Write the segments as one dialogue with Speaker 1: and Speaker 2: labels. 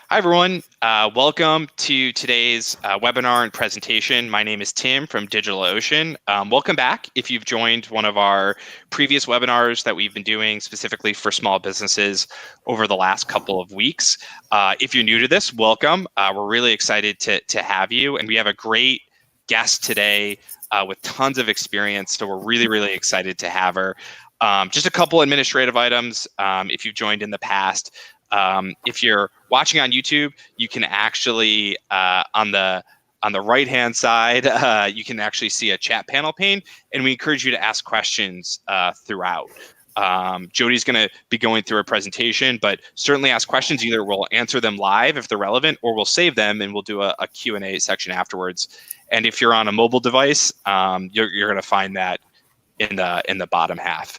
Speaker 1: Hi, everyone. Welcome to today's webinar and presentation. My name is Tim from DigitalOcean. Welcome back if you've joined one of our previous webinars that we've been doing specifically for small businesses over the last couple of weeks. If you're new to this, welcome. We're really excited to have you, and we have a great guest today with tons of experience, so we're really excited to have her. Just a couple administrative items. If you've joined in the past, if you're watching on YouTube, you can actually on the right-hand side, you can actually see a chat panel pane, and we encourage you to ask questions throughout. Jody's going to be going through a presentation, but certainly ask questions. Either we'll answer them live if they're relevant, or we'll save them and we'll do a Q&A section afterwards. And if you're on a mobile device, you're going to find that in the bottom half.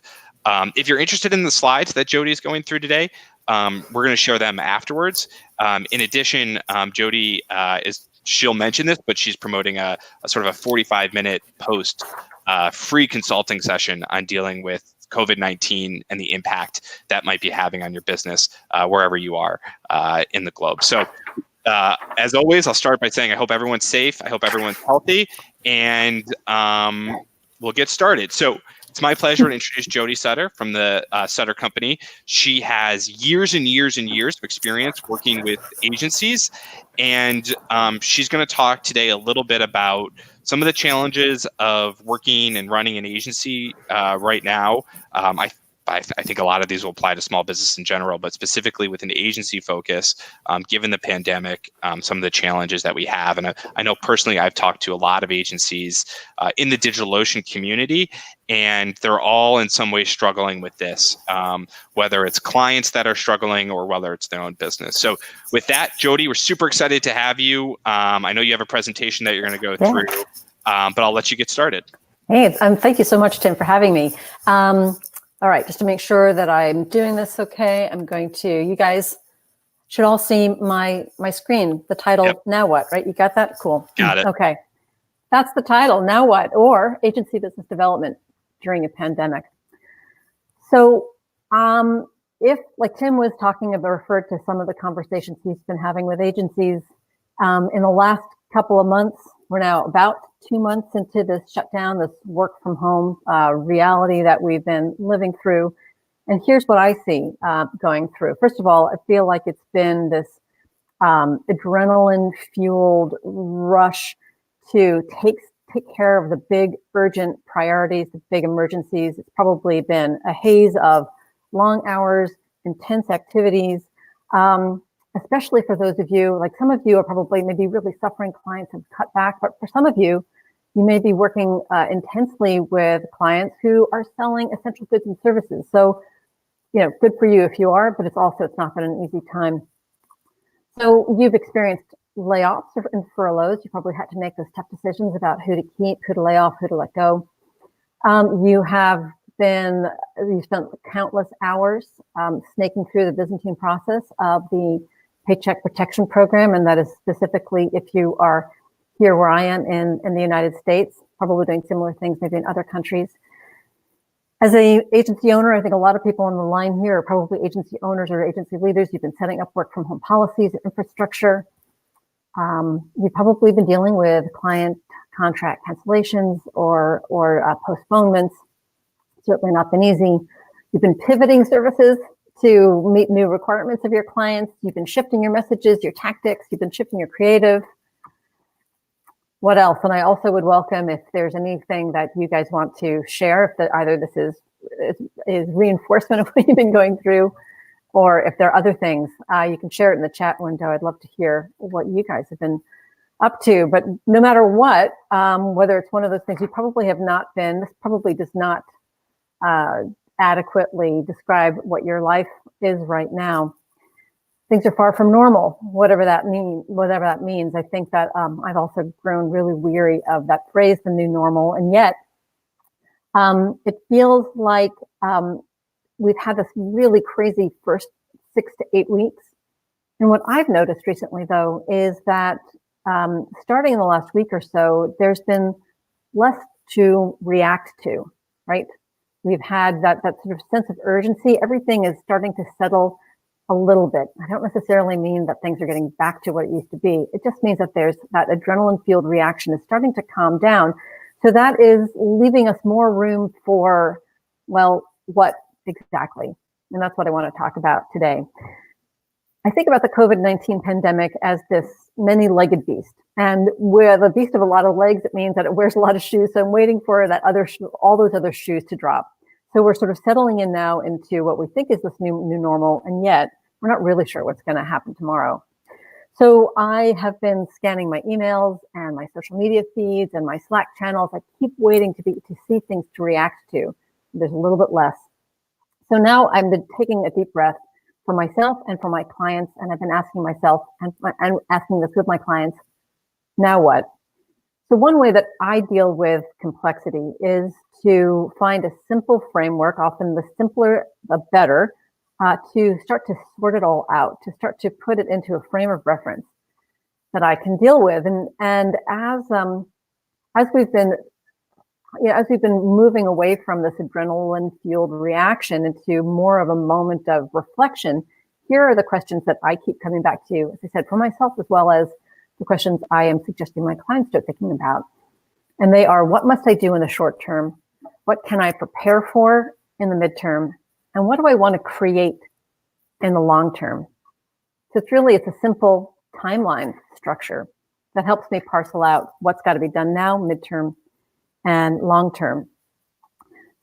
Speaker 1: If you're interested in the slides that Jody is going through today, we're going to share them afterwards. In addition, Jody she'll mention this, but she's promoting a sort of a 45-minute post free consulting session on dealing with COVID-19 and the impact that might be having on your business wherever you are in the globe. So as always, I'll start by saying I hope everyone's safe. I hope everyone's healthy, and we'll get started. So it's my pleasure to introduce Jody Sutter from the Sutter Company. She has years and years and years of experience working with agencies, and she's going to talk today a little bit about some of the challenges of working and running an agency right now. I think a lot of these will apply to small business in general, but specifically with an agency focus, given the pandemic, some of the challenges that we have. And I know personally, I've talked to a lot of agencies in the DigitalOcean community, and they're all in some way struggling with this, whether it's clients that are struggling or whether it's their own business. So with that, Jody, we're super excited to have you. I know you have a presentation that you're going to go through, but I'll let you get started.
Speaker 2: Hey, thank you so much, Tim, for having me. All right, just to make sure that I'm doing this okay, I'm going to, you guys should all see my screen, the title, Yep. Now What, right? You got that? Cool.
Speaker 1: Got it.
Speaker 2: Okay. That's the title, Now What, or Agency Business Development During a Pandemic. So if, like Tim was talking about, referred to some of the conversations he's been having with agencies in the last couple of months, we're now about 2 months into this shutdown, this work from home reality that we've been living through. And here's what I see going through. First of all, I feel like it's been this adrenaline fueled rush to take care of the big urgent priorities, the big emergencies. It's probably been a haze of long hours, intense activities, especially for those of you, like some of you are probably maybe really suffering, clients have cut back, but for some of you, you may be working intensely with clients who are selling essential goods and services. So, you know, good for you if you are, but it's not been an easy time. So you've experienced layoffs and furloughs. You probably had to make those tough decisions about who to keep, who to lay off, who to let go. You spent countless hours snaking through the Byzantine process of the Paycheck Protection Program, and that is specifically if you are here where I am in the United States, probably doing similar things maybe in other countries. As an agency owner, I think a lot of people on the line here are probably agency owners or agency leaders. You've been setting up work from home policies, infrastructure. You've probably been dealing with client contract cancellations or postponements. Certainly not been easy. You've been pivoting services to meet new requirements of your clients. You've been shifting your messages, your tactics. You've been shifting your creative. What else? And I also would welcome if there's anything that you guys want to share, if either this is reinforcement of what you've been going through, or if there are other things, you can share it in the chat window. I'd love to hear what you guys have been up to. But no matter what, whether it's one of those things you probably have not been, this probably does not adequately describe what your life is right now. Things are far from normal, whatever that means. I think that I've also grown really weary of that phrase, the new normal. And yet it feels like we've had this really crazy first 6 to 8 weeks. And what I've noticed recently, though, is that starting in the last week or so, there's been less to react to, right? We've had that sort of sense of urgency. Everything is starting to settle a little bit. I don't necessarily mean that things are getting back to what it used to be. It just means that there's that adrenaline-fueled reaction is starting to calm down. So that is leaving us more room for, well, what exactly? And that's what I want to talk about today. I think about the COVID-19 pandemic as this many-legged beast. And with a beast of a lot of legs, it means that it wears a lot of shoes. So I'm waiting for that all those other shoes to drop. So we're sort of settling in now into what we think is this new normal, and yet we're not really sure what's going to happen tomorrow. So I have been scanning my emails and my social media feeds and my Slack channels. I keep waiting to see things to react to. There's a little bit less. So now I've been taking a deep breath for myself and for my clients, and I've been asking myself and asking this with my clients, now what? So one way that I deal with complexity is to find a simple framework, often the simpler, the better, to start to sort it all out, to start to put it into a frame of reference that I can deal with. And as we've been moving away from this adrenaline-fueled reaction into more of a moment of reflection, here are the questions that I keep coming back to, as I said, for myself, as well as the questions I am suggesting my clients start thinking about. And they are, what must I do in the short term? What can I prepare for in the midterm? And what do I want to create in the long term? So it's a simple timeline structure that helps me parcel out what's got to be done now, midterm, and long term.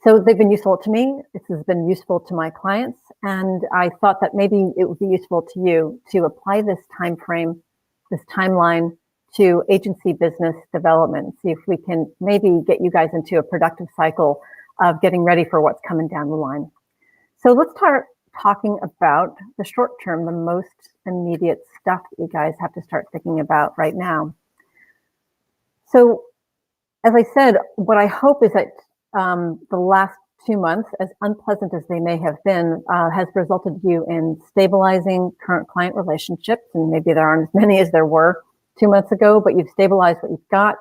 Speaker 2: So they've been useful to me. This has been useful to my clients. And I thought that maybe it would be useful to you to apply this time frame, this timeline to agency business development. See if we can maybe get you guys into a productive cycle of getting ready for what's coming down the line. So let's start talking about the short term, the most immediate stuff that you guys have to start thinking about right now. So as I said, what I hope is that the last 2 months, as unpleasant as they may have been, has resulted you in stabilizing current client relationships. And maybe there aren't as many as there were 2 months ago, but you've stabilized what you've got.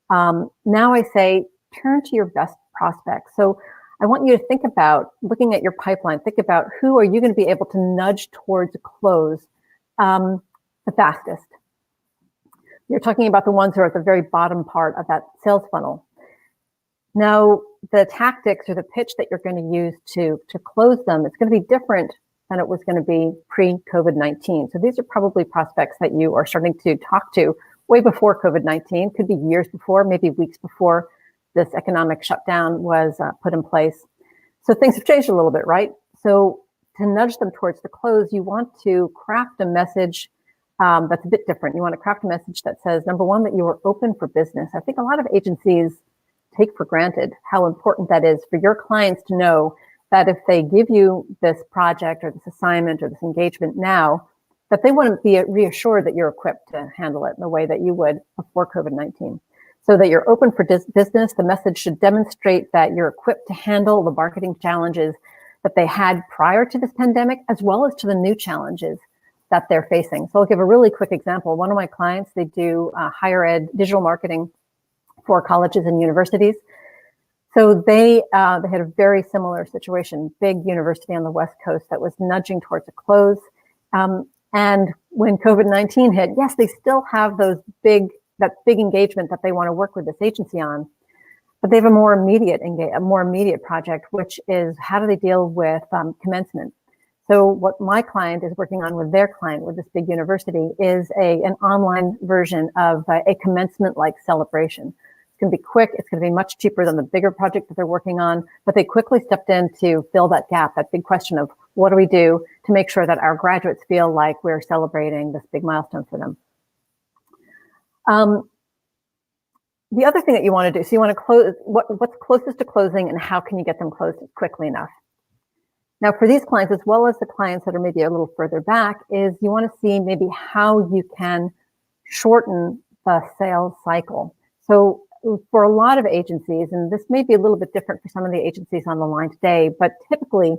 Speaker 2: Now I say, turn to your best prospects. So I want you to think about looking at your pipeline, think about who are you going to be able to nudge towards a close the fastest. You're talking about the ones who are at the very bottom part of that sales funnel. Now, the tactics or the pitch that you're going to use to close them, it's going to be different than it was going to be pre-COVID-19. So these are probably prospects that you are starting to talk to way before COVID-19, could be years before, maybe weeks before this economic shutdown was put in place. So things have changed a little bit, right? So to nudge them towards the close, you want to craft a message that's a bit different. You want to craft a message that says, number one, that you are open for business. I think a lot of agencies take for granted how important that is for your clients to know that if they give you this project or this assignment or this engagement now, that they want to be reassured that you're equipped to handle it in the way that you would before COVID-19. So that you're open for business, the message should demonstrate that you're equipped to handle the marketing challenges that they had prior to this pandemic, as well as to the new challenges that they're facing. So I'll give a really quick example. One of my clients, they do higher ed digital marketing for colleges and universities. So they had a very similar situation, big university on the West Coast that was nudging towards a close. And when COVID-19 hit, yes, they still have that big engagement that they want to work with this agency on, but they have a more immediate project, which is how do they deal with commencement? So what my client is working on with their client, with this big university, is an online version of a commencement-like celebration. It's going to be quick. It's going to be much cheaper than the bigger project that they're working on, but they quickly stepped in to fill that gap, that big question of what do we do to make sure that our graduates feel like we're celebrating this big milestone for them. The other thing that you want to do, so you want to close, what's closest to closing and how can you get them closed quickly enough? Now, for these clients, as well as the clients that are maybe a little further back, is you want to see maybe how you can shorten the sales cycle. So for a lot of agencies, and this may be a little bit different for some of the agencies on the line today, but typically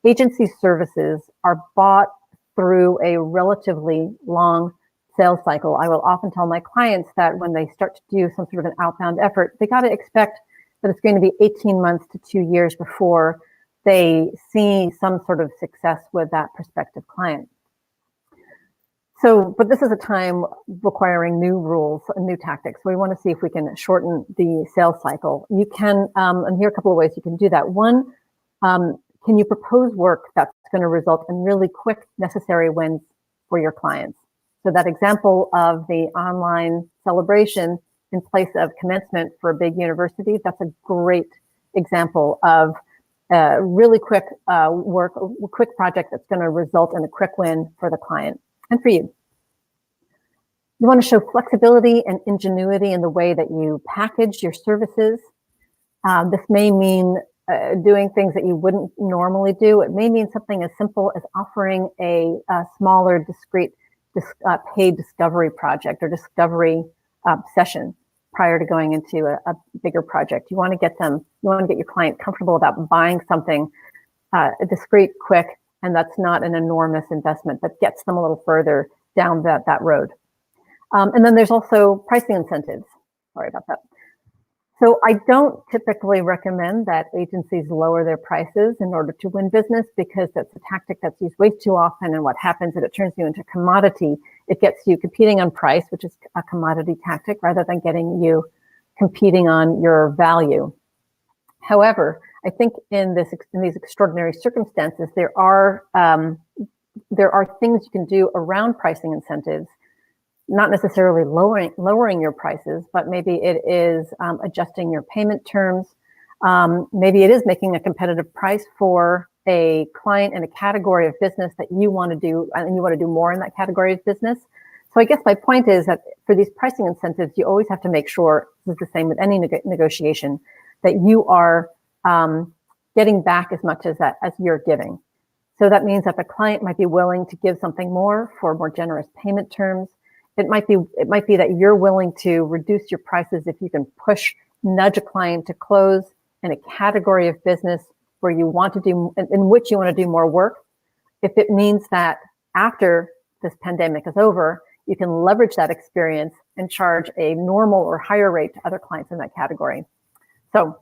Speaker 2: agency services are bought through a relatively long sales cycle. I will often tell my clients that when they start to do some sort of an outbound effort, they got to expect that it's going to be 18 months to 2 years before they see some sort of success with that prospective client. So, but this is a time requiring new rules and new tactics. So we want to see if we can shorten the sales cycle. You can, and here are a couple of ways you can do that. One, can you propose work that's going to result in really quick, necessary wins for your clients? So that example of the online celebration in place of commencement for a big university, that's a great example of really quick work, a quick project that's going to result in a quick win for the client and for you. You want to show flexibility and ingenuity in the way that you package your services. This may mean doing things that you wouldn't normally do. It may mean something as simple as offering a smaller, discrete, paid discovery project or discovery session prior to going into a bigger project. You want to get your client comfortable about buying something discrete, quick, and that's not an enormous investment, but gets them a little further down that road. And then there's also pricing incentives. Sorry about that. So I don't typically recommend that agencies lower their prices in order to win business, because that's a tactic that's used way too often. And what happens is it turns you into a commodity. It gets you competing on price, which is a commodity tactic, rather than getting you competing on your value. However, I think in these extraordinary circumstances, there are things you can do around pricing incentives. Not necessarily lowering your prices, but maybe it is adjusting your payment terms. Maybe it is making a competitive price for a client in a category of business that you want to do, and you want to do more in that category of business. So I guess my point is that for these pricing incentives, you always have to make sure, this is the same with any negotiation, that you are getting back as much as you're giving. So that means that the client might be willing to give something more for more generous payment terms. It might be that you're willing to reduce your prices if you can nudge a client to close in a category of business where you want to do, in which you want to do more work. If it means that after this pandemic is over, you can leverage that experience and charge a normal or higher rate to other clients in that category. So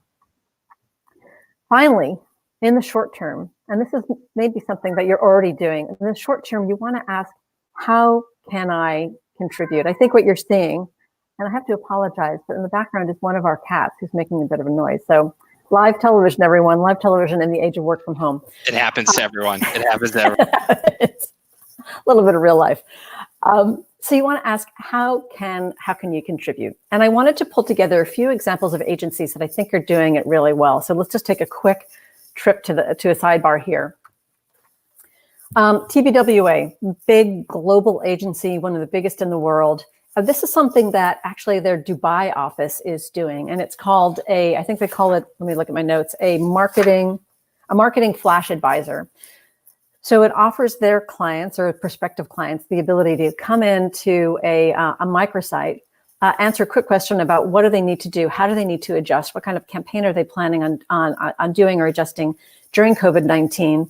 Speaker 2: finally, in the short term, and this is maybe something that you're already doing, in the short term, you want to ask, how can I contribute? I think what you're seeing, and I have to apologize, but in the background is one of our cats who's making a bit of a noise. So live television, everyone, live television in the age of work from home.
Speaker 1: It happens to everyone. It happens to everyone.
Speaker 2: It's a little bit of real life. So you want to ask, how can you contribute? And I wanted to pull together a few examples of agencies that I think are doing it really well. So let's just take a quick trip to a sidebar here. TBWA, big global agency, one of the biggest in the world. This is something that actually their Dubai office is doing, and it's called I think they call it, let me look at my notes, a marketing flash advisor. So it offers their clients or prospective clients the ability to come into a microsite, answer a quick question about what do they need to do, how do they need to adjust, what kind of campaign are they planning on doing or adjusting during COVID-19.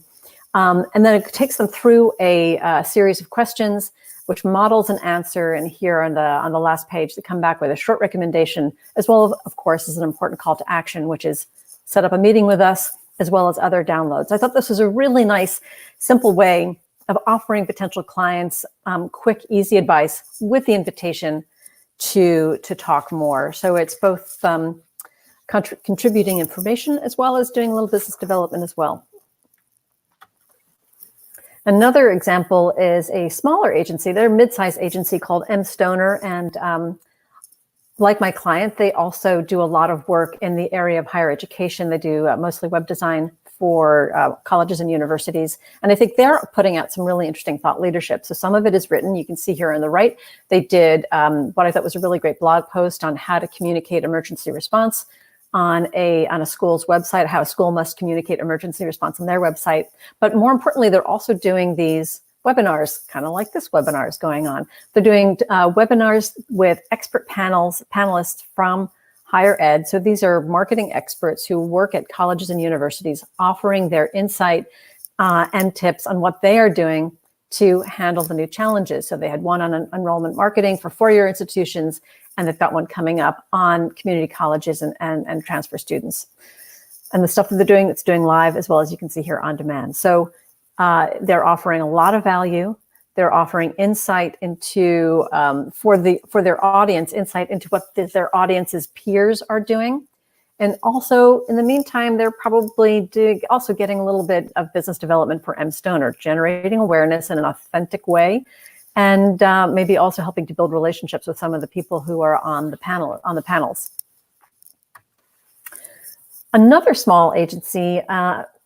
Speaker 2: And then it takes them through a series of questions, which models an answer. And here on the last page, they come back with a short recommendation, as well, of course, as an important call to action, which is set up a meeting with us, as well as other downloads. I thought this was a really nice, simple way of offering potential clients quick, easy advice with the invitation to talk more. So it's both contributing information as well as doing a little business development as well. Another example is a smaller agency. They're a mid-sized agency called M. Stoner, and like my client, they also do a lot of work in the area of higher education. They do mostly web design for colleges and universities. And I think they're putting out some really interesting thought leadership. So some of it is written. You can see here on the right. They did what I thought was a really great blog post on how to communicate emergency response on a school's website, how a school must communicate emergency response on their website. But more importantly, they're also doing these webinars, kind of like this webinar is going on. They're doing webinars with expert panelists from higher ed. So these are marketing experts who work at colleges and universities, offering their insight and tips on what they are doing to handle the new challenges. So they had one on enrollment marketing for four-year institutions, and they've got one coming up on community colleges and transfer students. and the stuff that they're doing, it's doing live as well as you can see here on demand. So they're offering a lot of value. They're offering insight into for their audience, insight into what their audience's peers are doing. And also, in the meantime, they're probably also getting a little bit of business development for M. Stoner, generating awareness in an authentic way, and maybe also helping to build relationships with some of the people who are on the panels. Another small agency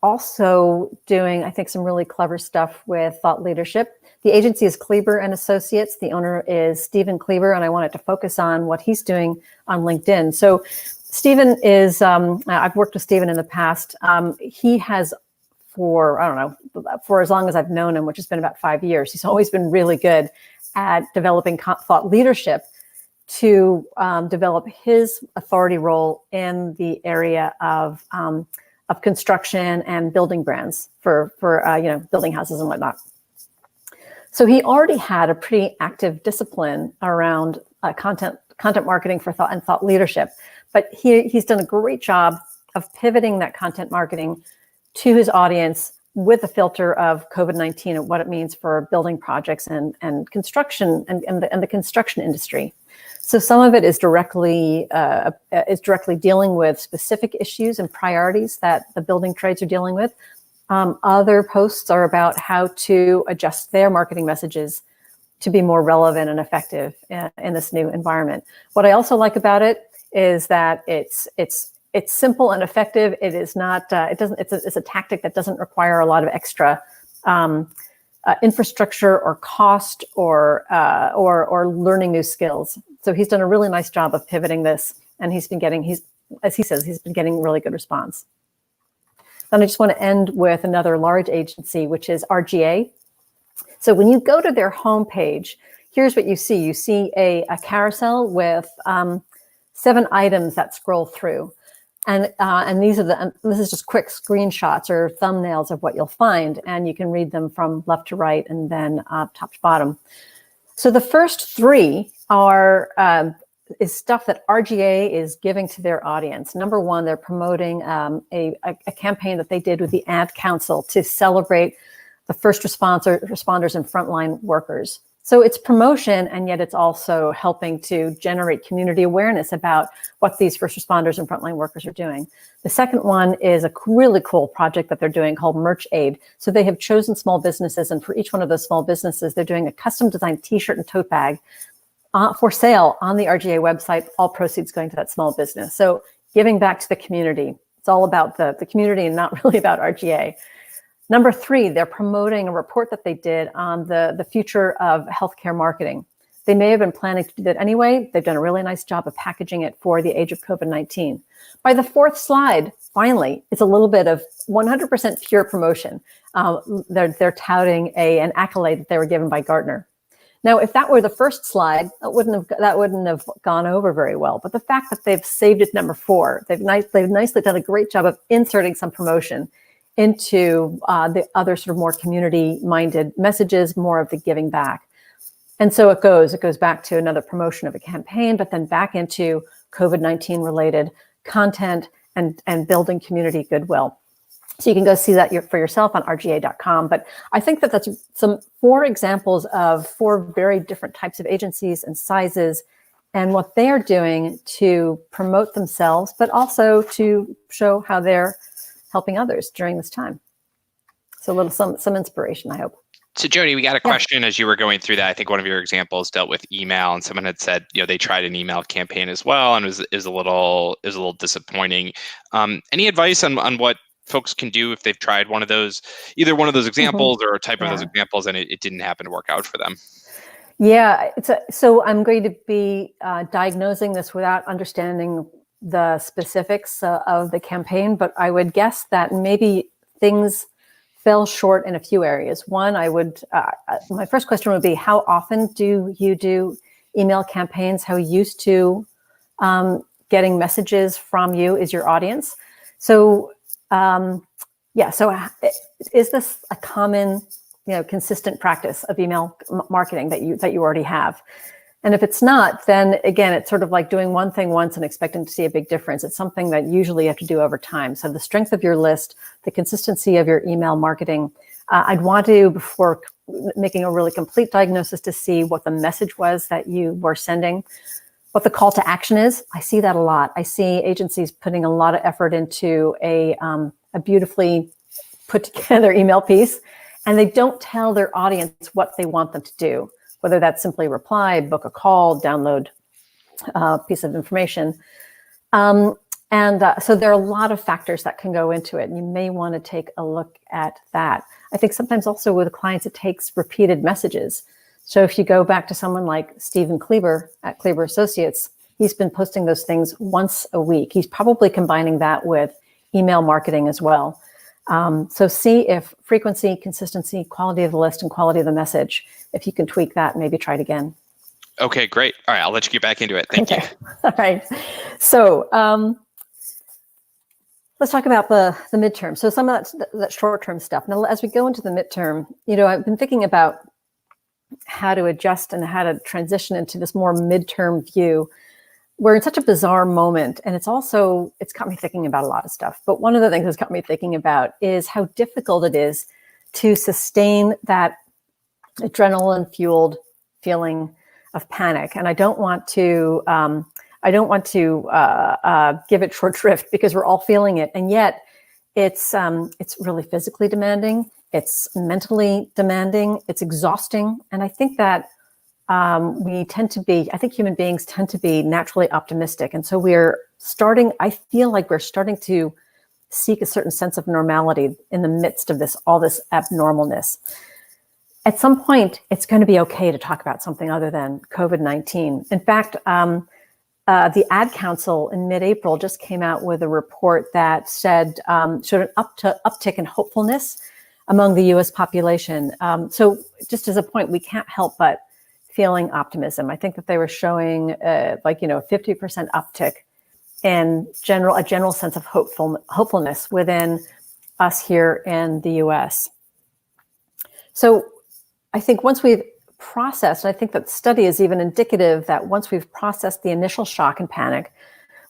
Speaker 2: also doing, I think, some really clever stuff with thought leadership. The agency is Kleber and Associates. The owner is Stephen Kleber, and I wanted to focus on what he's doing on LinkedIn. So Stephen is, I've worked with Stephen in the past. He has, for as long as I've known him, which has been about 5 years, he's always been really good at developing thought leadership to develop his authority role in the area of construction and building brands for building houses and whatnot. So he already had a pretty active discipline around content marketing for thought leadership, but he's done a great job of pivoting that content marketing to his audience with a filter of COVID-19 and what it means for building projects and construction and the construction industry. So some of it is directly dealing with specific issues and priorities that the building trades are dealing with. Other posts are about how to adjust their marketing messages to be more relevant and effective in this new environment. What I also like about it is that it's simple and effective. It is not. It's a tactic that doesn't require a lot of extra infrastructure or cost or learning new skills. So he's done a really nice job of pivoting this, and as he says, he's been getting really good response. Then I just want to end with another large agency, which is RGA. So when you go to their homepage, here's what you see. You see a carousel with 7 items that scroll through. And this is just quick screenshots or thumbnails of what you'll find. And you can read them from left to right and then top to bottom. So the first 3 is stuff that RGA is giving to their audience. Number 1, they're promoting a campaign that they did with the Ad Council to celebrate the first responders and frontline workers. So it's promotion, and yet it's also helping to generate community awareness about what these first responders and frontline workers are doing. The second one is a really cool project that they're doing called Merch Aid. So they have chosen small businesses, and for each one of those small businesses, they're doing a custom designed t-shirt and tote bag for sale on the RGA website, all proceeds going to that small business. So giving back to the community. It's all about the community and not really about RGA. Number 3, they're promoting a report that they did on the future of healthcare marketing. They may have been planning to do that anyway. They've done a really nice job of packaging it for the age of COVID-19. By the 4th slide, finally, it's a little bit of 100% pure promotion. They're touting an accolade that they were given by Gartner. Now, if that were the first slide, that wouldn't have gone over very well. But the fact that they've saved it number 4, they've nicely done a great job of inserting some promotion into the other sort of more community-minded messages, more of the giving back. And so it goes back to another promotion of a campaign, but then back into COVID-19 related content and building community goodwill. So you can go see that for yourself on rga.com. But I think that's 4 examples of 4 very different types of agencies and sizes and what they're doing to promote themselves, but also to show how they're helping others during this time. So some inspiration, I hope.
Speaker 1: So Jody, we got a question as you were going through that. I think one of your examples dealt with email, and someone had said, they tried an email campaign as well, and is a little disappointing. Any advice on what folks can do if they've tried either one of those examples or a type of those examples, and it didn't happen to work out for them?
Speaker 2: Yeah, so I'm going to be diagnosing this without understanding the specifics of the campaign, but I would guess that maybe things fell short in a few areas. One, my first question would be, how often do you do email campaigns? How used to getting messages from you is your audience? So so is this a common, consistent practice of email marketing that you already have? And if it's not, then again, it's sort of like doing one thing once and expecting to see a big difference. It's something that usually you have to do over time. So the strength of your list, the consistency of your email marketing, I'd want to, before making a really complete diagnosis, to see what the message was that you were sending, what the call to action is. I see that a lot. I see agencies putting a lot of effort into a beautifully put together email piece, and they don't tell their audience what they want them to do, whether that's simply reply, book a call, download a piece of information. So there are a lot of factors that can go into it, and you may want to take a look at that. I think sometimes also with clients, it takes repeated messages. So if you go back to someone like Stephen Kleber at Kleber Associates, he's been posting those things once a week. He's probably combining that with email marketing as well. So see if frequency, consistency, quality of the list, and quality of the message, if you can tweak that, maybe try it again.
Speaker 1: Okay, great. All right, I'll let you get back into it. Thank you.
Speaker 2: All right. So let's talk about the midterm. So some of that short-term stuff. Now, as we go into the midterm, I've been thinking about how to adjust and how to transition into this more midterm view. We're in such a bizarre moment, and it's got me thinking about a lot of stuff. But one of the things that's got me thinking about is how difficult it is to sustain that adrenaline-fueled feeling of panic. And I don't want to give it short shrift, because we're all feeling it, and yet it's really physically demanding. It's mentally demanding. It's exhausting, and I think that I think human beings tend to be naturally optimistic. And so I feel like we're starting to seek a certain sense of normality in the midst of all this abnormalness. At some point, it's going to be okay to talk about something other than COVID-19. In fact, the Ad Council in mid-April just came out with a report that showed an uptick in hopefulness among the U.S. population. So just as a point, we can't help but feeling optimism. I think that they were showing 50% uptick in a general sense of hopefulness within us here in the US. So I think once we've processed, I think that the study is even indicative that once we've processed the initial shock and panic,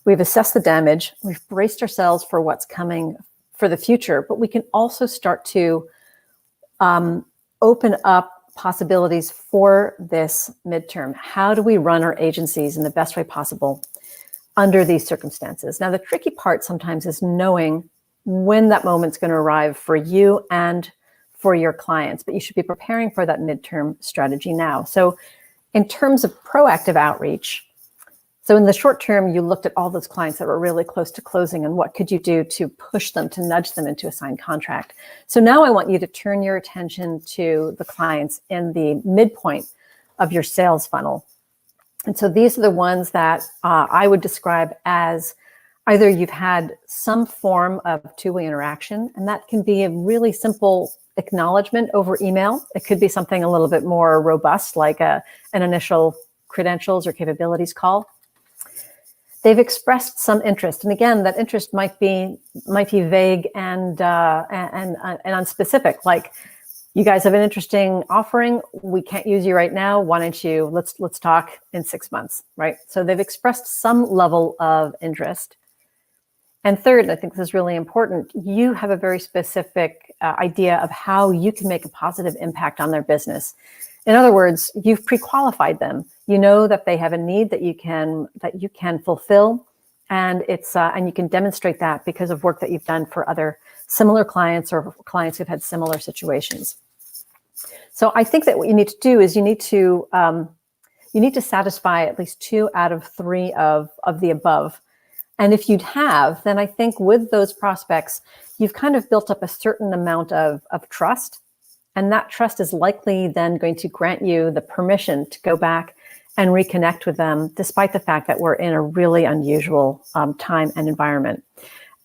Speaker 2: we've assessed the damage, we've braced ourselves for what's coming for the future, but we can also start to open up possibilities for this midterm. How do we run our agencies in the best way possible under these circumstances? Now, the tricky part sometimes is knowing when that moment's going to arrive for you and for your clients, but you should be preparing for that midterm strategy now. So in terms of proactive outreach, so in the short term, you looked at all those clients that were really close to closing and what could you do to push them, to nudge them into a signed contract. So now I want you to turn your attention to the clients in the midpoint of your sales funnel. And so these are the ones that I would describe as either you've had some form of two-way interaction, and that can be a really simple acknowledgement over email. It could be something a little bit more robust, like an initial credentials or capabilities call. They've expressed some interest, and again, that interest might be vague and unspecific. Like, you guys have an interesting offering. We can't use you right now. Why don't you let's talk in 6 months, right? So they've expressed some level of interest. And third, I think this is really important, you have a very specific idea of how you can make a positive impact on their business. In other words, you've pre-qualified them. You know that they have a need that you can fulfill, and and you can demonstrate that because of work that you've done for other similar clients or clients who've had similar situations. So I think that what you need to do is you need to satisfy at least 2 out of 3 of the above. And if you'd have, then I think with those prospects, you've kind of built up a certain amount of trust. And that trust is likely then going to grant you the permission to go back and reconnect with them, despite the fact that we're in a really unusual time and environment.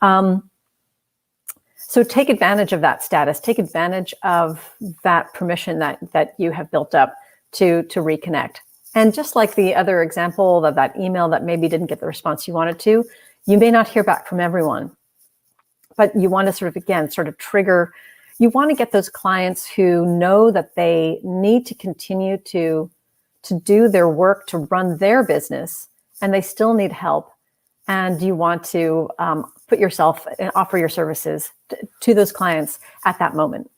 Speaker 2: So take advantage of that status, take advantage of that permission that you have built up to reconnect. And just like the other example of that email that maybe didn't get the response you wanted to, you may not hear back from everyone, but you want to sort of trigger. You want to get those clients who know that they need to continue to to do their work, to run their business, and they still need help, and you want to put yourself and offer your services to those clients at that moment.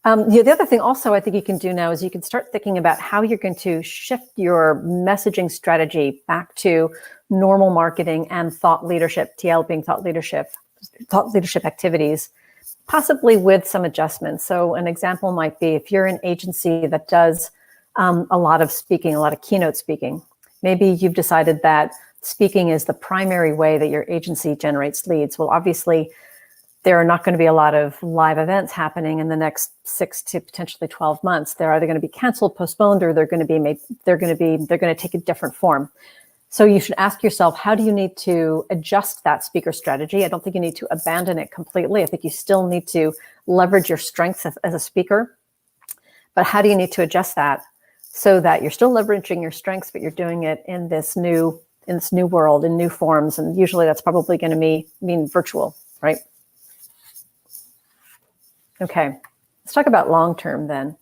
Speaker 2: The other thing also I think you can do now is you can start thinking about how you're going to shift your messaging strategy back to normal marketing and thought leadership, TL being thought leadership activities, possibly with some adjustments. So an example might be if you're an agency that does a lot of speaking, a lot of keynote speaking, maybe you've decided that speaking is the primary way that your agency generates leads. Well, obviously, there are not going to be a lot of live events happening in the next 6 to potentially 12 months. They're either going to be canceled, postponed, or they're going to take a different form. So you should ask yourself, how do you need to adjust that speaker strategy? I don't think you need to abandon it completely. I think you still need to leverage your strengths as a speaker. But how do you need to adjust that so that you're still leveraging your strengths, but you're doing it in this new world, in new forms? And usually that's probably going to mean virtual, right? Okay, let's talk about long-term then.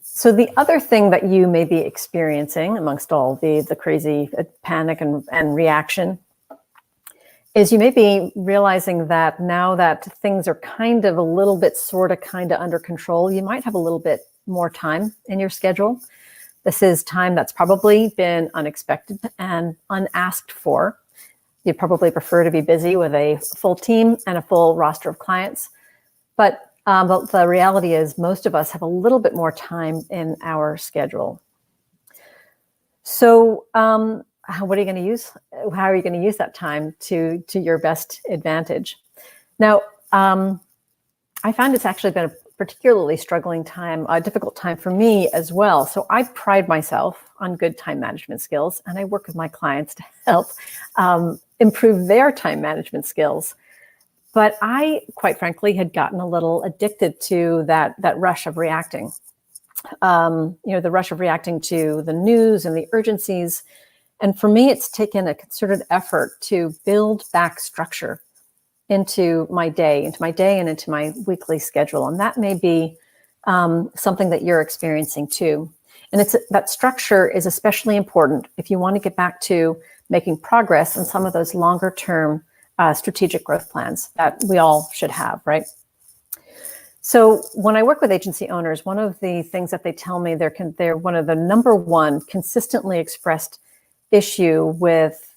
Speaker 2: So the other thing that you may be experiencing amongst all the crazy panic and reaction is you may be realizing that now that things are kind of a little bit kind of under control, you might have a little bit more time in your schedule. This is time that's probably been unexpected and unasked for. You'd probably prefer to be busy with a full team and a full roster of clients. But the reality is most of us have a little bit more time in our schedule. So what are you going to use? How are you going to use that time to your best advantage? Now, I find it's actually been a particularly difficult time for me as well. So I pride myself on good time management skills, and I work with my clients to help improve their time management skills. But I, quite frankly, had gotten a little addicted to that rush of reacting. The rush of reacting to the news and the urgencies. And for me, it's taken a concerted effort to build back structure into my day and into my weekly schedule. And that may be something that you're experiencing too. And that structure is especially important if you want to get back to making progress in some of those longer term strategic growth plans that we all should have, right? So when I work with agency owners, one of the things that they tell me they're one of the number one consistently expressed issue with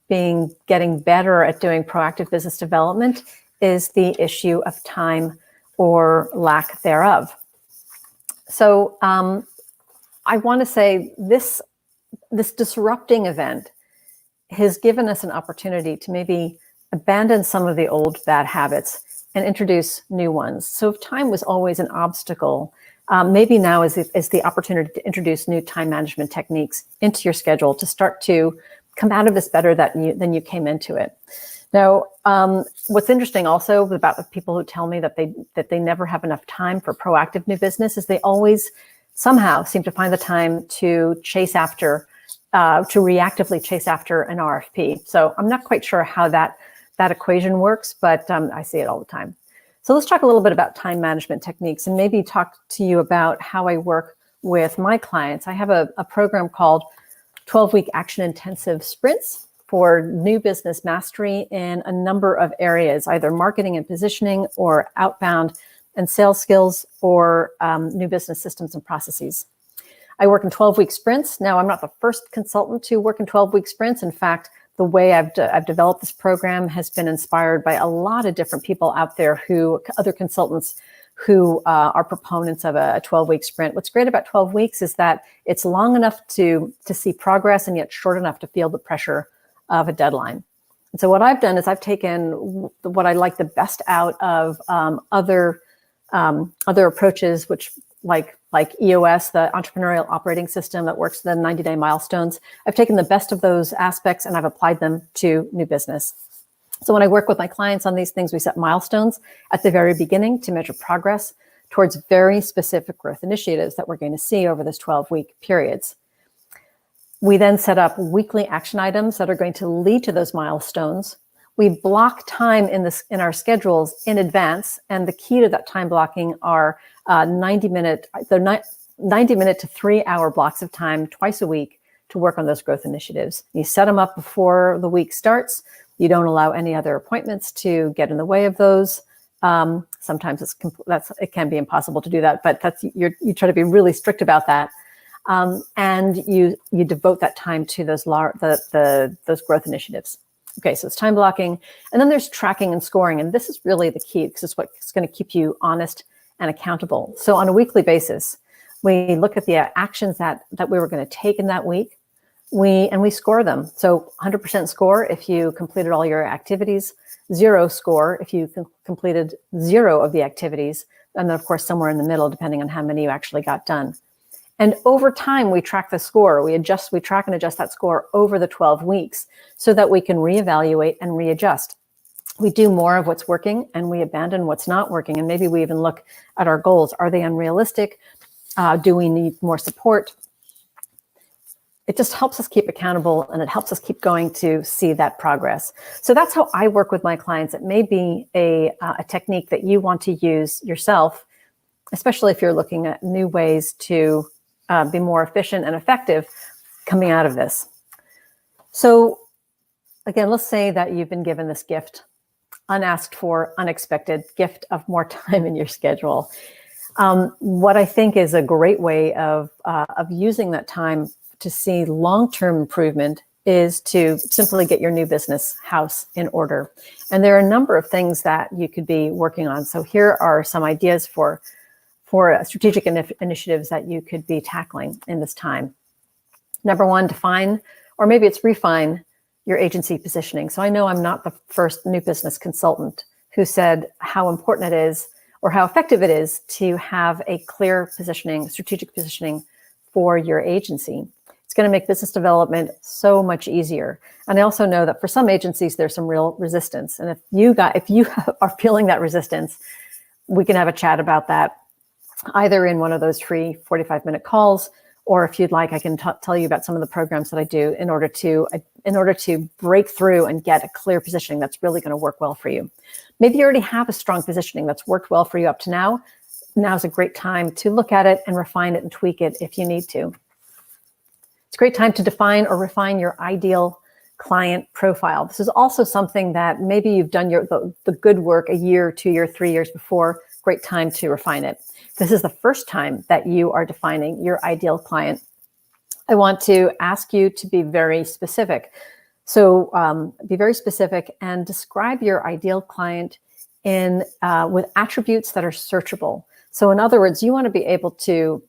Speaker 2: getting better at doing proactive business development is the issue of time or lack thereof. So I want to say this disrupting event has given us an opportunity to maybe abandon some of the old bad habits and introduce new ones. So if time was always an obstacle, maybe now is the opportunity to introduce new time management techniques into your schedule to start to come out of this better than you came into it. Now, what's interesting also about the people who tell me that they never have enough time for proactive new business is they always somehow seem to find the time to reactively chase after an RFP. So I'm not quite sure how that equation works, but I see it all the time. So let's talk a little bit about time management techniques and maybe talk to you about how I work with my clients. I have a program called 12-week action intensive sprints for new business mastery in a number of areas, either marketing and positioning or outbound and sales skills or new business systems and processes. I work in 12-week sprints. Now, I'm not the first consultant to work in 12-week sprints. In fact, the way I've developed this program has been inspired by a lot of different people out there other consultants who are proponents of a 12-week sprint. What's great about 12 weeks is that it's long enough to see progress and yet short enough to feel the pressure of a deadline. And so what I've done is I've taken what I like the best out of other approaches, which like EOS, the entrepreneurial operating system that works the 90-day milestones. I've taken the best of those aspects and I've applied them to new business. So when I work with my clients on these things, we set milestones at the very beginning to measure progress towards very specific growth initiatives that we're going to see over this 12-week periods. We then set up weekly action items that are going to lead to those milestones. We block time in our schedules in advance, and the key to that time blocking are 90-minute 90-minute to 3-hour blocks of time twice a week to work on those growth initiatives. You set them up before the week starts. You don't allow any other appointments to get in the way of those. Sometimes it can be impossible to do that, but you try to be really strict about that. And you devote that time to those growth initiatives. Okay, so it's time blocking, and then there's tracking and scoring, and this is really the key because it's what's going to keep you honest and accountable. So on a weekly basis, we look at the actions that we were going to take in that week. We score them. So 100% score if you completed all your activities, 0 score if you completed 0 of the activities, and then of course somewhere in the middle, depending on how many you actually got done. And over time, we track the score. We track and adjust that score over the 12 weeks so that we can reevaluate and readjust. We do more of what's working and we abandon what's not working. And maybe we even look at our goals. Are they unrealistic? Do we need more support? It just helps us keep accountable, and it helps us keep going to see that progress. So that's how I work with my clients. It may be a technique that you want to use yourself, especially if you're looking at new ways to be more efficient and effective coming out of this. So again, let's say that you've been given this gift, unasked for, unexpected gift of more time in your schedule. What I think is a great way of using that time to see long-term improvement is to simply get your new business house in order. And there are a number of things that you could be working on. So here are some ideas for strategic initiatives that you could be tackling in this time. Number one, define, or maybe it's refine your agency positioning. So I know I'm not the first new business consultant who said how important it is or how effective it is to have a clear positioning, strategic positioning for your agency. It's going to make business development so much easier. And I also know that for some agencies, there's some real resistance. And if you are feeling that resistance, we can have a chat about that either in one of those free 45-minute calls, or if you'd like, I can tell you about some of the programs that I do in order to break through and get a clear positioning that's really going to work well for you. Maybe you already have a strong positioning that's worked well for you up to now. Now's a great time to look at it and refine it and tweak it if you need to. It's a great time to define or refine your ideal client profile. This is also something that maybe you've done the good work a year, 2 years, 3 years before. Great time to refine it. This is the first time that you are defining your ideal client. I want to ask you to be very specific. So be very specific and describe your ideal client with attributes that are searchable. So in other words, you want to be able to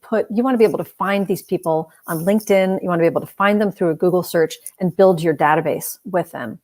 Speaker 2: find these people on LinkedIn. You want to be able to find them through a Google search and build your database with them.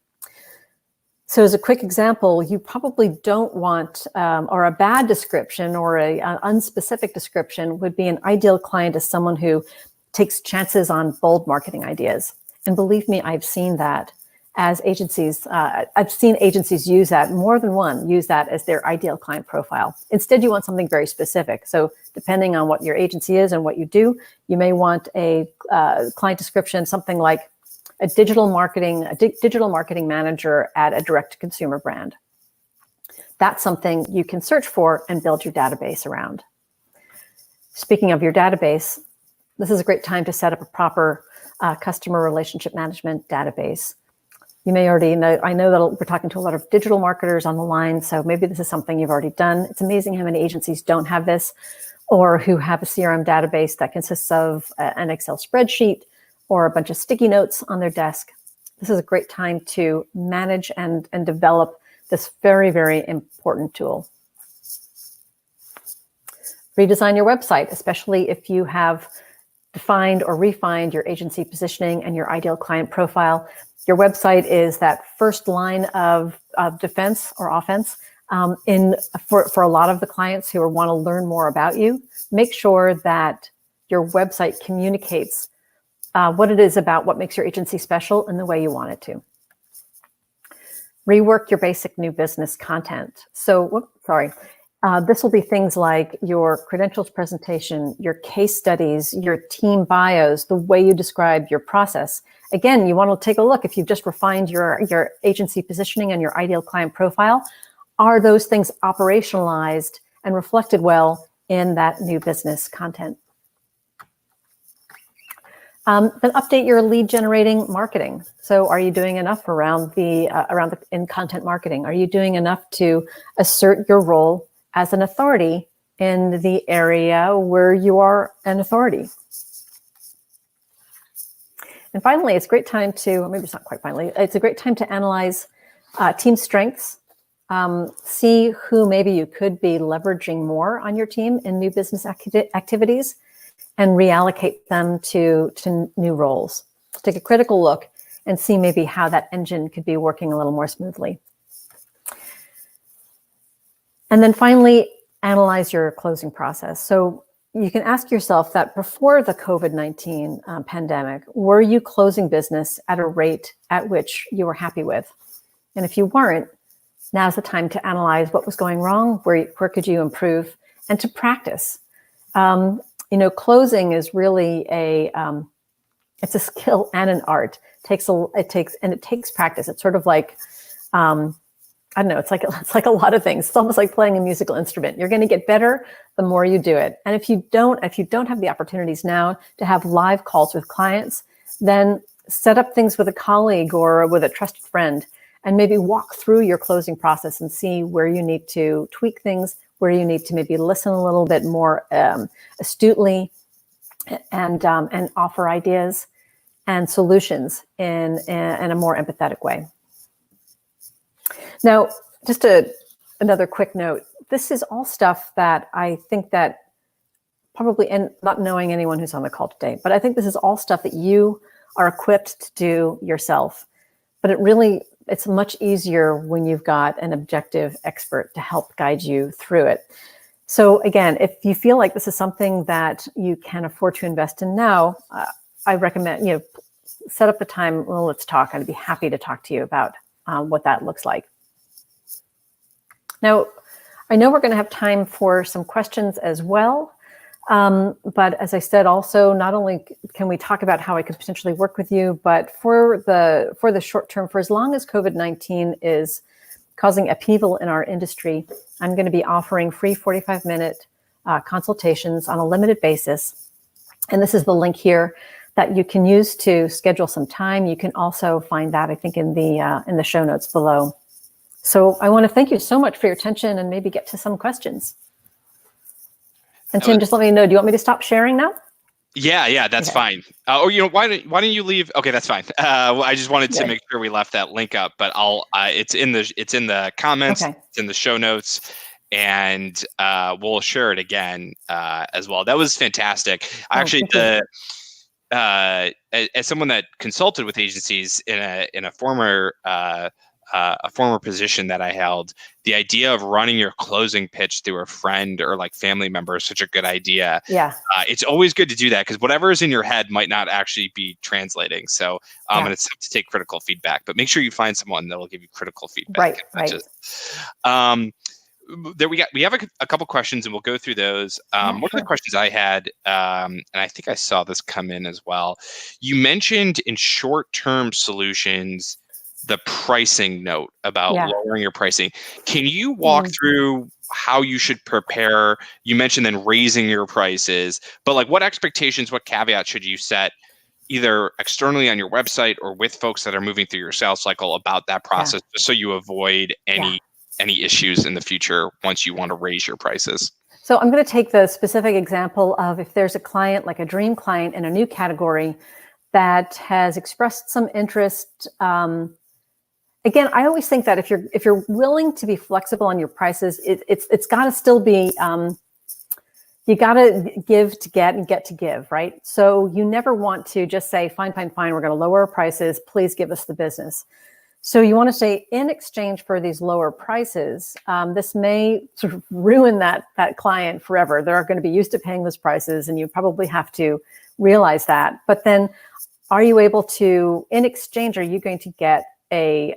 Speaker 2: So as a quick example, you probably don't want, or a bad description or an unspecific description would be an ideal client as someone who takes chances on bold marketing ideas. And believe me, I've seen that as agencies. I've seen agencies use that, more than one, use that as their ideal client profile. Instead, you want something very specific. So depending on what your agency is and what you do, you may want a client description, something like a digital marketing manager at a direct-to-consumer brand. That's something you can search for and build your database around. Speaking of your database, this is a great time to set up a proper customer relationship management database. You may already know, I know that we're talking to a lot of digital marketers on the line, so maybe this is something you've already done. It's amazing how many agencies don't have this, or who have a CRM database that consists of an Excel spreadsheet or a bunch of sticky notes on their desk. This is a great time to manage and develop this very, very important tool. Redesign your website, especially if you have defined or refined your agency positioning and your ideal client profile. Your website is that first line of defense or offense for a lot of the clients who want to learn more about you. Make sure that your website communicates what it is about what makes your agency special in the way you want it to. Rework your basic new business content. So, this will be things like your credentials presentation, your case studies, your team bios, the way you describe your process. Again, you want to take a look if you've just refined your agency positioning and your ideal client profile. Are those things operationalized and reflected well in that new business content? Then update your lead generating marketing. So are you doing enough around in content marketing? Are you doing enough to assert your role as an authority in the area where you are an authority? And finally, it's a great time to, or maybe it's not quite finally, it's a great time to analyze team strengths. See who maybe you could be leveraging more on your team in new business activities, and reallocate them to new roles. Take a critical look and see maybe how that engine could be working a little more smoothly. And then finally, analyze your closing process. So you can ask yourself that before the COVID-19 pandemic, were you closing business at a rate at which you were happy with? And if you weren't, now's the time to analyze what was going wrong, where could you improve, and to practice. Closing is really it's a skill and an art. It takes practice. It's sort of like, I don't know, it's like a lot of things. It's almost like playing a musical instrument. You're going to get better the more you do it. And if you don't have the opportunities now to have live calls with clients, then set up things with a colleague or with a trusted friend, and maybe walk through your closing process and see where you need to tweak things, where you need to maybe listen a little bit more astutely, and offer ideas and solutions in a more empathetic way. Now, just another quick note. This is all stuff that I think that probably, and not knowing anyone who's on the call today, but I think this is all stuff that you are equipped to do yourself. But it's much easier when you've got an objective expert to help guide you through it. So again, if you feel like this is something that you can afford to invest in now, I recommend, set up the time. Well, let's talk. I'd be happy to talk to you about what that looks like. Now, I know we're going to have time for some questions as well. But as I said, also, not only can we talk about how I could potentially work with you, but for the short term, for as long as COVID-19 is causing upheaval in our industry, I'm going to be offering free 45-minute consultations on a limited basis. And this is the link here that you can use to schedule some time. You can also find that, I think, in the show notes below. So I want to thank you so much for your attention and maybe get to some questions. And Tim, just let me know, do you want me to stop sharing now?
Speaker 1: Yeah, that's fine. Why don't you leave? Okay, that's fine. I just wanted to make sure we left that link up, but it's in the comments, It's in the show notes, and we'll share it again as well. That was fantastic. Actually, as someone that consulted with agencies in a former position that I held, the idea of running your closing pitch through a friend or like family member is such a good idea.
Speaker 2: Yeah.
Speaker 1: It's always good to do that because whatever is in your head might not actually be translating. So and it's tough to take critical feedback, but make sure you find someone that will give you critical feedback.
Speaker 2: Right.
Speaker 1: We have a couple questions and we'll go through those. One of the questions I had, and I think I saw this come in as well. You mentioned in short-term solutions the pricing note about lowering your pricing. Can you walk through how you should prepare? You mentioned then raising your prices, but like what expectations, what caveats should you set either externally on your website or with folks that are moving through your sales cycle about that process, just so you avoid any issues in the future once you want to raise your prices?
Speaker 2: So I'm going to take the specific example of if there's a client, like a dream client in a new category that has expressed some interest. Again, I always think that if you're willing to be flexible on your prices, it's got to still be, you got to give to get and get to give, right? So you never want to just say, fine, we're going to lower our prices. Please give us the business. So you want to say, in exchange for these lower prices, this may sort of ruin that client forever. They're going to be used to paying those prices, and you probably have to realize that. But then, are you able to, in exchange, are you going to get a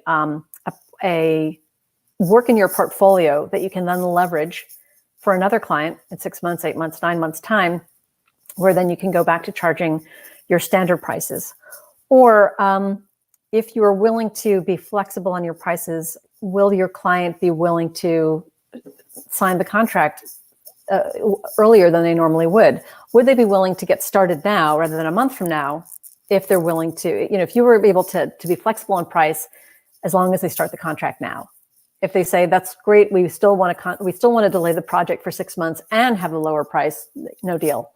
Speaker 2: work in your portfolio that you can then leverage for another client in 6 months, 8 months, 9 months time, where then you can go back to charging your standard prices? Or if you are willing to be flexible on your prices, will your client be willing to sign the contract earlier than they normally would? Would they be willing to get started now rather than a month from now if they're willing to, if you were able to be flexible on price, as long as they start the contract now. If they say, that's great, we still want to delay the project for 6 months and have a lower price, no deal.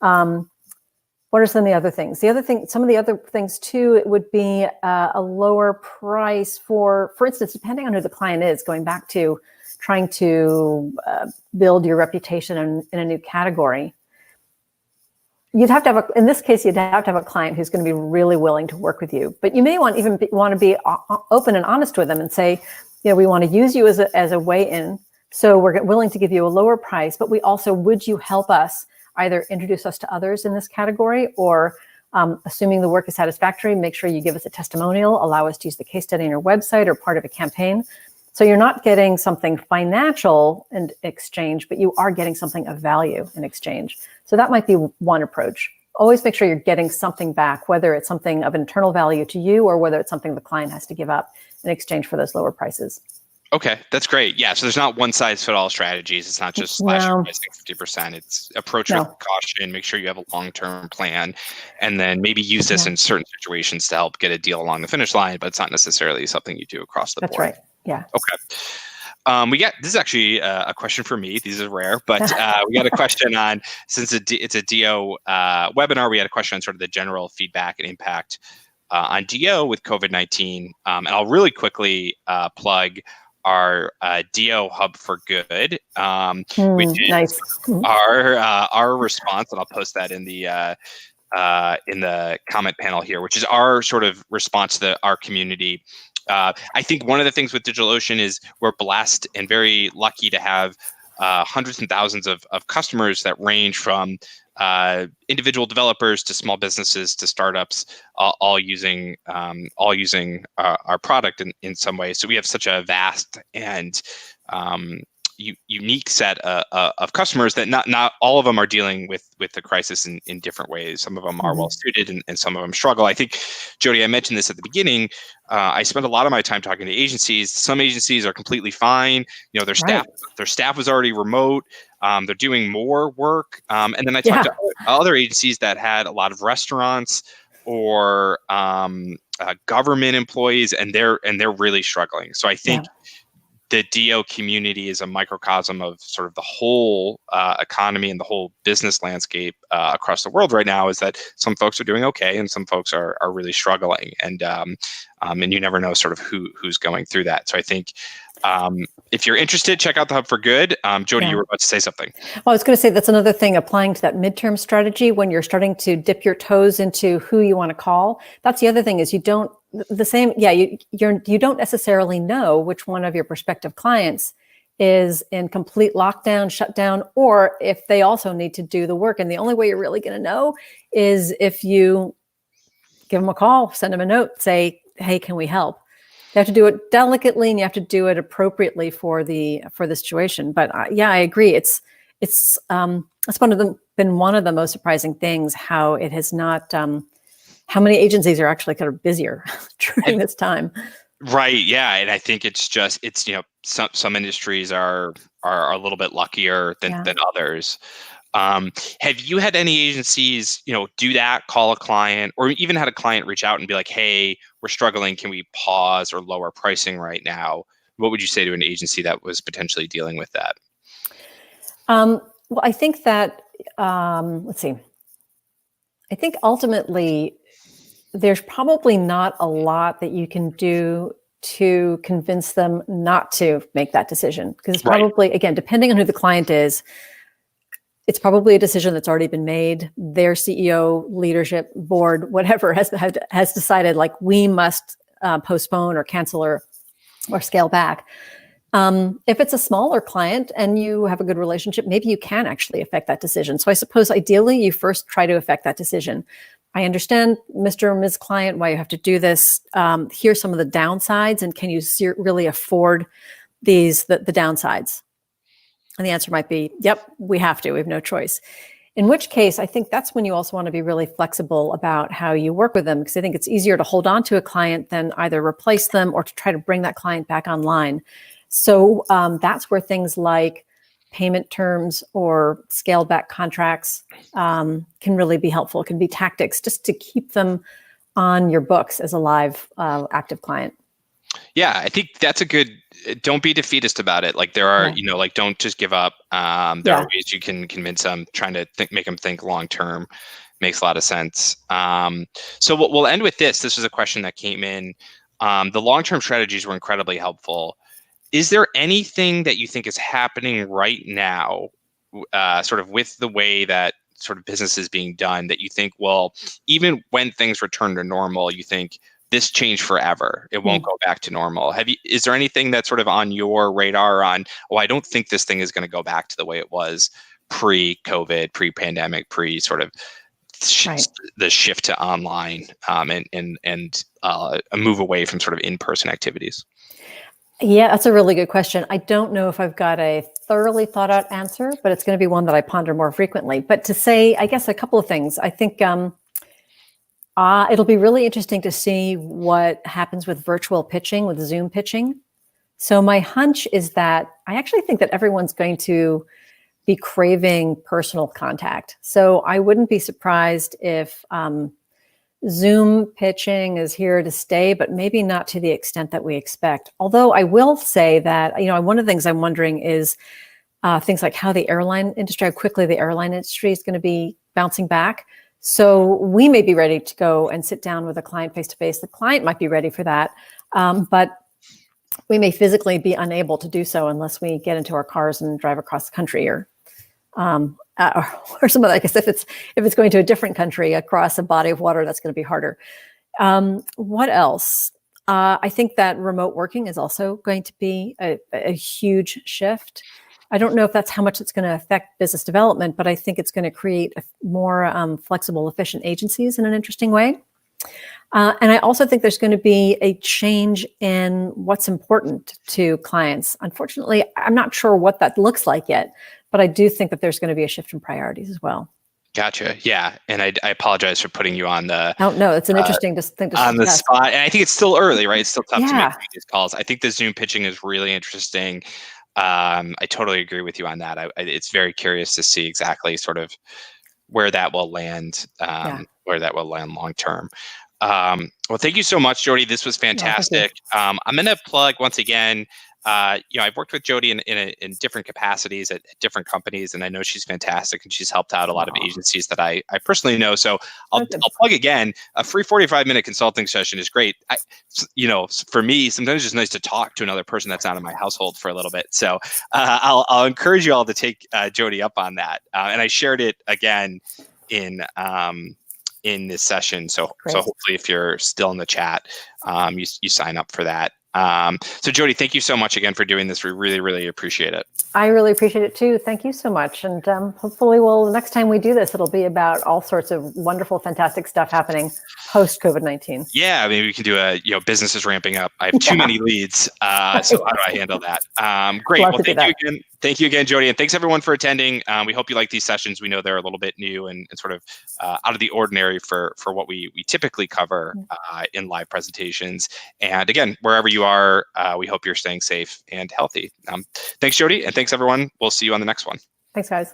Speaker 2: What are some of the other things? Some of the other things too, it would be a lower price for instance, depending on who the client is, going back to trying to build your reputation in a new category. You'd have to have in this case, you'd have to have a client who's going to be really willing to work with you, but you may want to be open and honest with them and say, we want to use you as a way in. So we're willing to give you a lower price, but we also, would you help us either introduce us to others in this category, or assuming the work is satisfactory, make sure you give us a testimonial, allow us to use the case study on your website or part of a campaign. So you're not getting something financial in exchange, but you are getting something of value in exchange. So that might be one approach. Always make sure you're getting something back, whether it's something of internal value to you or whether it's something the client has to give up in exchange for those lower prices.
Speaker 1: Okay, that's great. Yeah, so there's not one size fit all strategies. It's not just slash your pricing 50%. It's approach with caution, make sure you have a long-term plan, and then maybe use this in certain situations to help get a deal along the finish line, but it's not necessarily something you do across the board.
Speaker 2: That's right, yeah.
Speaker 1: Okay. This is actually a question for me. These are rare, but we got a question on, since it's a DO webinar, we had a question on sort of the general feedback and impact on DO with COVID-19. And I'll really quickly plug our DO Hub for Good, which is
Speaker 2: nice.
Speaker 1: our response, and I'll post that in the comment panel here, which is our sort of response to our community. I think one of the things with DigitalOcean is we're blessed and very lucky to have hundreds and thousands of customers that range from individual developers to small businesses to startups, all using our product in some way. So we have such a vast and unique set of customers that not all of them are dealing with the crisis in different ways. Some of them are well suited and some of them struggle. I think, Jody, I mentioned this at the beginning. I spend a lot of my time talking to agencies. Some agencies are completely fine. Their staff was already remote. They're doing more work. And then I talked to other agencies that had a lot of restaurants or government employees, and they're really struggling. So I think the DO community is a microcosm of sort of the whole economy and the whole business landscape across the world right now, is that some folks are doing okay and some folks are really struggling. And you never know sort of who's going through that. So I think if you're interested, check out the Hub for Good. Jody, you were about to say something.
Speaker 2: Well, I was going to say that's another thing, applying to that midterm strategy when you're starting to dip your toes into who you want to call. That's the other thing, is you don't necessarily know which one of your prospective clients is in complete lockdown, shutdown, or if they also need to do the work. And the only way you're really going to know is if you give them a call, send them a note, say, hey, can we help? You have to do it delicately and you have to do it appropriately for the situation. But I agree. It's been one of the most surprising things how it has not. How many agencies are actually kind of busier during this time?
Speaker 1: Right. Yeah. And I think it's some industries are a little bit luckier than others. Have you had any agencies, do that, call a client, or even had a client reach out and be like, hey, we're struggling, can we pause or lower pricing right now? What would you say to an agency that was potentially dealing with that?
Speaker 2: Well, I think that, let's see. I think ultimately there's probably not a lot that you can do to convince them not to make that decision. Because it's probably, again, depending on who the client is, it's probably a decision that's already been made. Their CEO, leadership, board, whatever has decided, like, we must postpone or cancel or scale back. If it's a smaller client and you have a good relationship, maybe you can actually affect that decision. So I suppose ideally you first try to affect that decision. I understand, Mr. or Ms. Client, why you have to do this. Here's some of the downsides, and can you really afford the downsides? And the answer might be, yep, we have to. We have no choice. In which case, I think that's when you also want to be really flexible about how you work with them, because I think it's easier to hold on to a client than either replace them or to try to bring that client back online. So that's where things like payment terms or scaled back contracts can really be helpful. It can be tactics just to keep them on your books as a live active client.
Speaker 1: Yeah, I think that's a good, don't be defeatist about it. Like there are, like don't just give up. There are ways you can convince them, trying to make them think long-term. Makes a lot of sense. So we'll end with this. This was a question that came in. The long-term strategies were incredibly helpful. Is there anything that you think is happening right now, sort of with the way that sort of business is being done, that you think, well, even when things return to normal, you think this changed forever, it won't go back to normal? Is there anything that's sort of on your radar on, oh, I don't think this thing is going to go back to the way it was pre-COVID, pre-pandemic, sort of the shift to online, and a move away from sort of in-person activities?
Speaker 2: Yeah, that's a really good question. I don't know if I've got a thoroughly thought out answer, but it's going to be one that I ponder more frequently. But to say, I guess, a couple of things. I think it'll be really interesting to see what happens with virtual pitching, with Zoom pitching. So my hunch is that I actually think that everyone's going to be craving personal contact. So I wouldn't be surprised if Zoom pitching is here to stay, but maybe not to the extent that we expect. Although I will say that, one of the things I'm wondering is things like how quickly the airline industry is going to be bouncing back. So we may be ready to go and sit down with a client face-to-face. The client might be ready for that, but we may physically be unable to do so unless we get into our cars and drive across the country, or some other. I guess if it's going to a different country across a body of water, that's going to be harder. What else? I think that remote working is also going to be a huge shift. I don't know if that's how much it's going to affect business development, but I think it's going to create more flexible, efficient agencies in an interesting way. And I also think there's going to be a change in what's important to clients. Unfortunately, I'm not sure what that looks like yet, but I do think that there's going to be a shift in priorities as well.
Speaker 1: Gotcha. Yeah. And I apologize for putting you on the...
Speaker 2: Oh, no, it's an interesting thing to
Speaker 1: on the spot. And I think it's still early, right? It's still tough to make these calls. I think the Zoom pitching is really interesting. I totally agree with you on that. It's very curious to see exactly sort of where that will land, long term. Well, thank you so much, Jody. This was fantastic. I'm going to plug once again. I've worked with Jody in different capacities at different companies, and I know she's fantastic, and she's helped out a lot of agencies that I personally know. So I'll plug again. A free 45-minute consulting session is great. For me, sometimes it's just nice to talk to another person that's not in my household for a little bit. So I'll encourage you all to take Jody up on that. And I shared it again in this session. So hopefully, if you're still in the chat, you sign up for that. So Jody, thank you so much again for doing this. We really, really appreciate it. I really appreciate it too. Thank you so much. And hopefully the next time we do this, it'll be about all sorts of wonderful, fantastic stuff happening post COVID-19. Yeah, maybe we can do business is ramping up. I have too many leads. So how do I handle that? Great. Well, thank you again. Thank you again, Jody. And thanks everyone for attending. We hope you like these sessions. We know they're a little bit new and sort of out of the ordinary for what we typically cover in live presentations. And again, wherever you are, we hope you're staying safe and healthy. Thanks, Jody. And thanks, everyone. We'll see you on the next one. Thanks, guys.